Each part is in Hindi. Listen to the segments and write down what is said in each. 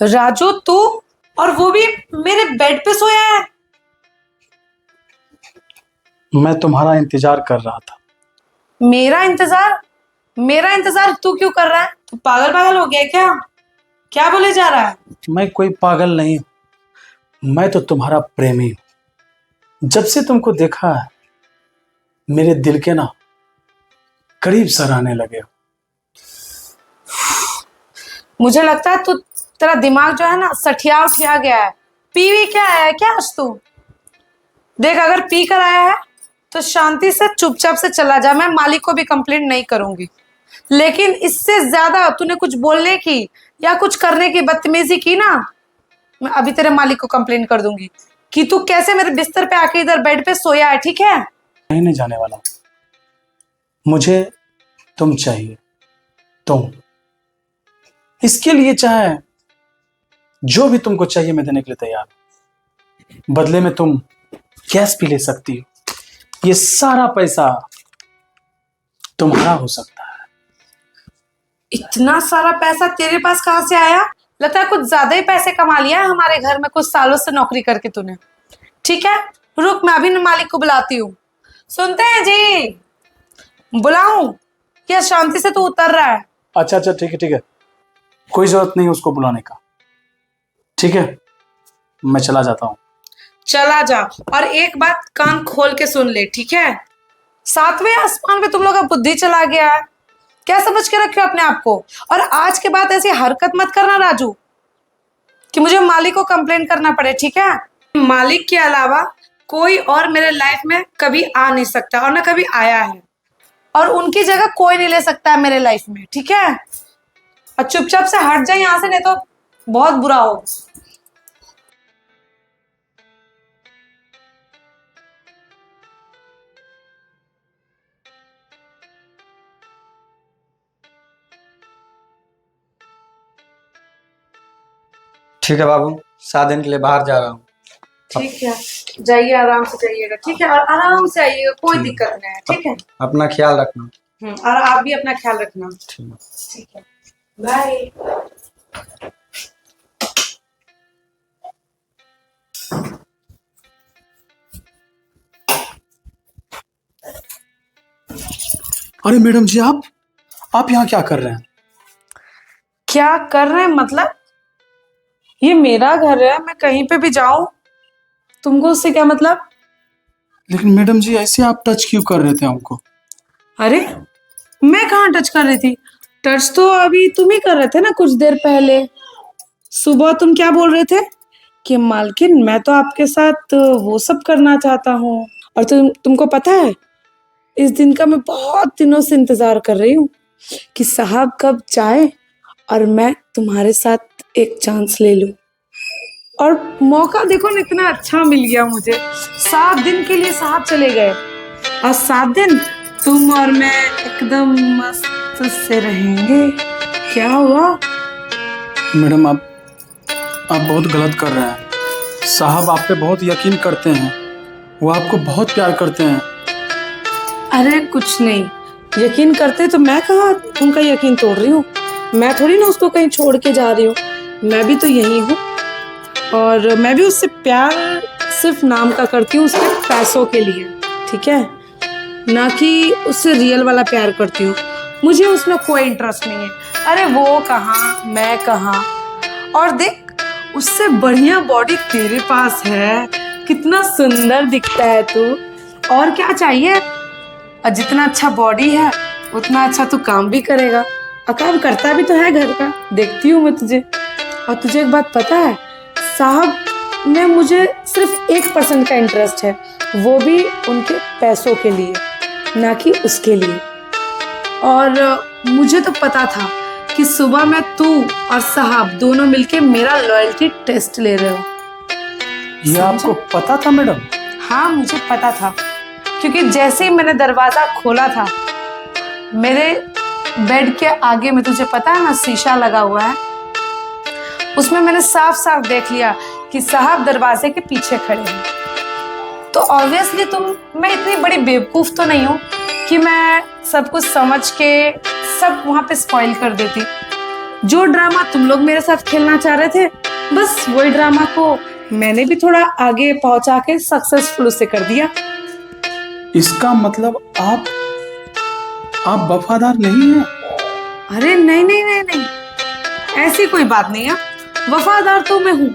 राजू तू, और वो भी मेरे बेड पे सोया है। मैं तुम्हारा इंतजार कर रहा था। मेरा इंतजार? मेरा इंतजार तू क्यों कर रहा है? तू पागल पागल हो गया है क्या? क्या बोले जा रहा है? मैं कोई पागल नहीं हूं, मैं तो तुम्हारा प्रेमी हूं। जब से तुमको देखा है मेरे दिल के ना करीब सराहने लगे हो। मुझे लगता है तू, तेरा दिमाग जो है ना सठिया उठिया गया है। पी क्या आया है क्या आज तू? देख, अगर पी कर आया है तो शांति से चुपचाप से चला जा। मैं मालिक को भी कंप्लेंट नहीं करूंगी, लेकिन इससे ज्यादा तूने कुछ बोलने की या कुछ करने की बदतमीजी की ना, मैं अभी तेरे मालिक को कंप्लेंट कर दूंगी कि तू कैसे मेरे बिस्तर पे आके इधर बेड पे सोया है। ठीक है? नहीं जाने वाला हूं। मुझे तुम चाहिए, तुम। इसके लिए चाहे जो भी तुमको चाहिए मैं देने के लिए तैयार हूं। बदले में तुम गैस भी ले सकती हो। ये सारा पैसा तुम्हारा हो सकता है। इतना सारा पैसा तेरे पास कहां से आया? लगता है कुछ ज्यादा ही पैसे कमा लिया है हमारे घर में कुछ सालों से नौकरी करके तूने। ठीक है, रुक, मैं अभी मालिक को बुलाती हूँ। सुनते हैं जी? बुलाऊं क्या? शांति से तू उतर रहा है। अच्छा ठीक है ठीक है, कोई जरूरत नहीं उसको बुलाने का। ठीक है, मैं चला जाता हूँ। चला जा, और एक बात कान खोल के सुन ले, ठीक है? सातवें आसमान पे तुम लोग का बुद्धि चला गया है। क्या समझ के रखे हो अपने आप को? और आज के बाद ऐसी हरकत मत करना राजू कि मुझे मालिक को कंप्लेंट करना पड़े। ठीक है? मालिक के अलावा कोई और मेरे लाइफ में कभी आ नहीं सकता, और ना कभी आया है, और उनकी जगह कोई नहीं ले सकता है मेरे लाइफ में। ठीक है? और चुपचाप से हट जाए यहां से, नहीं तो बहुत बुरा हो। ठीक है बाबू, 7 दिन के लिए बाहर जा रहा हूँ। ठीक है, जाइए, आराम से जाइएगा। ठीक है? और आराम से आइएगा, कोई दिक्कत नहीं है। ठीक है? अपना ख्याल रखना। और आप भी अपना ख्याल रखना। ठीक। ठीक है, बाय। अरे मैडम जी, आप यहाँ क्या कर रहे हैं? क्या कर रहे हैं मतलब? ये मेरा घर है, मैं कहीं पे भी जाऊं, तुमको उससे क्या मतलब? लेकिन मैडम जी, ऐसे आप टच क्यों कर रहे थे हमको? अरे, मैं कहाँ टच कर रही थी? टच तो अभी तुम ही कर रहे थे ना कुछ देर पहले। सुबह तुम क्या बोल रहे थे कि मालकिन मैं तो आपके साथ वो सब करना चाहता हूँ, और तुमको पता है इस दिन का मैं बहुत दिनों से इंतजार कर रही हूँ कि साहब कब जाए और मैं तुम्हारे साथ एक चांस ले लूं। और मौका देखो ना, इतना अच्छा मिल गया मुझे। 7 दिन के लिए साहब चले गए, और 7 दिन तुम और मैं एकदम मस्त से रहेंगे। क्या हुआ? मैडम, आप बहुत गलत कर रहे हैं। साहब आप पे बहुत यकीन करते हैं, वो आपको बहुत प्यार करते हैं। अरे कुछ नहीं, यकीन करते तो मैं कहाँ उनका यकीन तोड़ रही हूँ। मैं थोड़ी ना उसको कहीं छोड़ के जा रही हूँ, मैं भी तो यही हूँ। और मैं भी उससे प्यार सिर्फ नाम का करती हूँ, उसके पैसों के लिए। ठीक है? ना कि उससे रियल वाला प्यार करती हूँ। मुझे उसमें कोई इंटरेस्ट नहीं है। अरे वो कहाँ, मैं कहाँ। और देख, उससे बढ़िया बॉडी तेरे पास है, कितना सुंदर दिखता है तू। और क्या चाहिए? और जितना अच्छा बॉडी है उतना अच्छा तू काम भी करेगा, और काम करता भी तो है घर का, देखती हूँ मैं तुझे। और तुझे एक बात पता है, साहब में मुझे सिर्फ 1% का इंटरेस्ट है, वो भी उनके पैसों के लिए, ना कि उसके लिए। और मुझे तो पता था कि सुबह में तू और साहब दोनों मिलके मेरा लॉयल्टी टेस्ट ले रहे हो। ये आपको पता था मैडम? हाँ, मुझे पता था, क्योंकि जैसे ही मैंने दरवाजा खोला था, मेरे बेड के आगे में, तुझे पता है ना, शीशा लगा हुआ है, उसमें मैंने साफ साफ देख लिया कि साहब दरवाजे के पीछे खड़े हैं। तो ऑब्वियसली मैं इतनी बड़ी बेवकूफ तो नहीं हूँ कि मैं सब कुछ समझ के सब वहां पे स्पॉइल कर देती। जो ड्रामा तुम लोग मेरे साथ खेलना चाह रहे थे, बस वही ड्रामा को मैंने भी थोड़ा आगे पहुंचा के सक्सेसफुल उसे कर दिया। इसका मतलब आप वफादार नहीं हैं? अरे नहीं नहीं नहीं नहीं, ऐसी कोई बात नहीं है। वफादार तो मैं हूँ,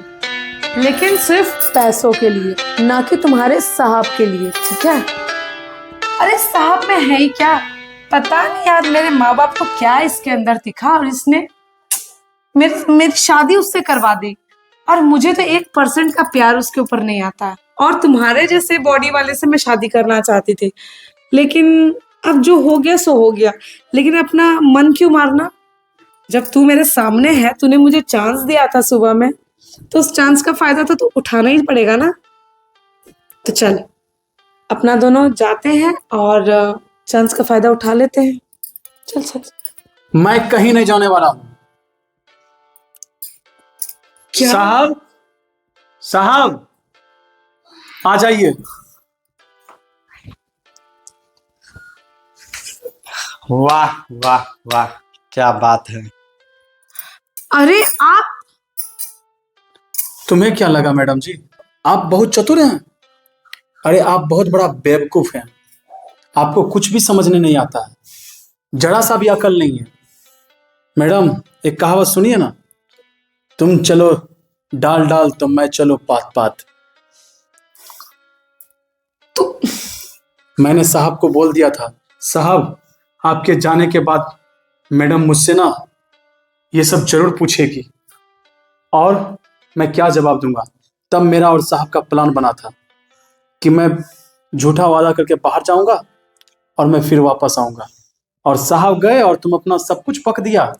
लेकिन सिर्फ पैसों के लिए, ना कि तुम्हारे साहब के लिए, ठीक है? अरे साहब में है ही क्या, पता नहीं यार मेरे माँ बाप को क्या इसके अंदर दिखा और इसने मेरी शादी उससे करवा दी। और मुझे तो 1% का प्यार उसके ऊपर नहीं आता है। और तुम्हारे जैसे बॉडी वाले से मैं शादी करना चाहती थी, लेकिन अब जो हो गया सो हो गया। लेकिन अपना मन क्यों मारना, जब तू मेरे सामने है, तूने मुझे चांस दिया था सुबह में, तो उस चांस का फायदा तो उठाना ही पड़ेगा ना। तो चल अपना दोनों जाते हैं और चांस का फायदा उठा लेते हैं। चल चल। मैं कहीं नहीं जाने वाला हूं। क्या? साहब, साहब आ जाइए। वाह वाह वाह, क्या बात है। अरे आप, तुम्हें क्या लगा मैडम जी, आप बहुत चतुर हैं? अरे आप बहुत बड़ा बेवकूफ हैं। आपको कुछ भी समझने नहीं आता है, जरा सा भी अकल नहीं है। मैडम एक कहावत सुनिए ना, तुम चलो डाल डाल तो मैं चलो पात पात। तो मैंने साहब को बोल दिया था, साहब आपके जाने के बाद मैडम मुझसे ना ये सब जरूर पूछेगी, और मैं क्या जवाब दूंगा। तब मेरा और साहब का प्लान बना था कि मैं झूठा वादा करके बाहर जाऊंगा और मैं फिर वापस आऊंगा। और साहब गए और तुम अपना सब कुछ पक दिया,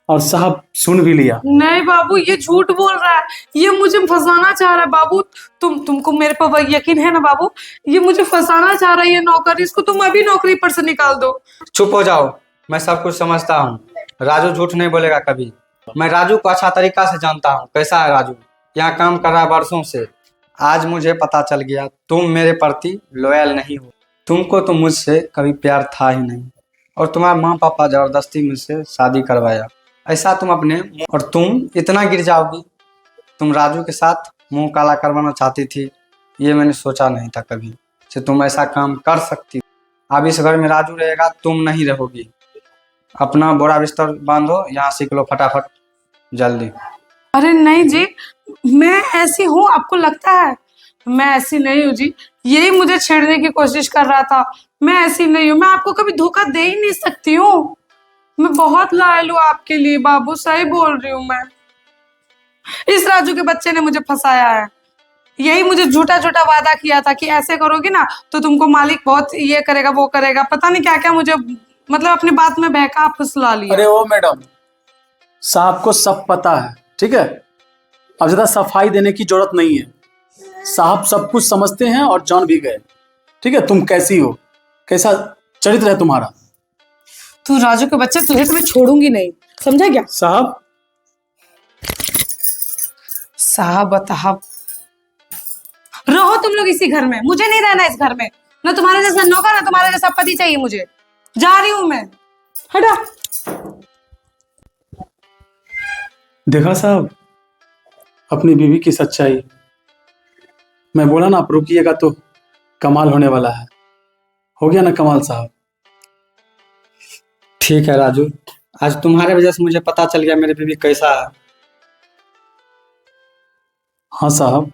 और साहब सुन भी लिया। नहीं बाबू, ये झूठ बोल रहा है, ये मुझे फंसाना चाह रहा है बाबू। तुमको मेरे पर यकीन है ना बाबू? ये मुझे फंसाना चाह रहा है ये नौकर, इसको तुम अभी नौकरी पर से निकाल दो। चुप हो जाओ, मैं सब कुछ समझता हूँ। राजू झूठ नहीं बोलेगा कभी। मैं राजू को अच्छा तरीका से जानता हूँ। कैसा है राजू, यहाँ काम कर रहा है वर्षों से। आज मुझे पता चल गया तुम मेरे प्रति लॉयल नहीं हो। तुमको तो मुझसे कभी प्यार था ही नहीं, और तुम्हारे माँ पापा जबरदस्ती मुझसे शादी करवाया। ऐसा तुम अपने, और तुम इतना गिर जाओगी। तुम राजू के साथ मुंह काला करवाना चाहती थी, ये मैंने सोचा नहीं था कभी कि तुम ऐसा काम कर सकती। अब इस घर में राजू रहेगा, तुम नहीं रहोगी। अपना बोरा बिस्तर बांधो, यहाँ से निकलो फटाफट, जल्दी। अरे नहीं जी, मैं ऐसी हूँ आपको लगता है? मैं ऐसी नहीं हूँ जी, यही मुझे छेड़ने की कोशिश कर रहा था। मैं ऐसी नहीं हूँ, मैं आपको कभी धोखा दे ही नहीं सकती हूँ। मैं बहुत लॉयल हूँ आपके लिए बाबू, सही बोल रही हूँ मैं। इस राजू के बच्चे ने मुझे फंसाया है। यही मुझे झूठा झूठा वादा किया था कि ऐसे करोगे ना तो तुमको मालिक बहुत ये करेगा वो करेगा, पता नहीं क्या क्या मुझे मतलब अपनी बात में बहका फुसला लिया। अरे ओ मैडम, साहब को सब पता है, ठीक है? अब ज्यादा सफाई देने की जरूरत नहीं है। साहब सब कुछ समझते हैं और जान भी गए, ठीक है? तुम कैसी हो, कैसा चरित्र है तुम्हारा। तू राजू के बच्चे, तुझे तो मैं छोड़ूंगी नहीं, समझा क्या? साहब, साहब बताहब, रहो तुम लोग इसी घर में, मुझे नहीं रहना इस घर में। ना तुम्हारे जैसा नौकर, ना तुम्हारे जैसा पति चाहिए मुझे। जा रही हूं मैं, हटा। देखा साहब अपनी बीवी की सच्चाई। मैं बोला ना आप रुकिएगा तो कमाल होने वाला है। हो गया ना कमाल साहब? ठीक है राजू, आज तुम्हारे वजह से मुझे पता चल गया मेरी बीवी कैसा है। हाँ साहब,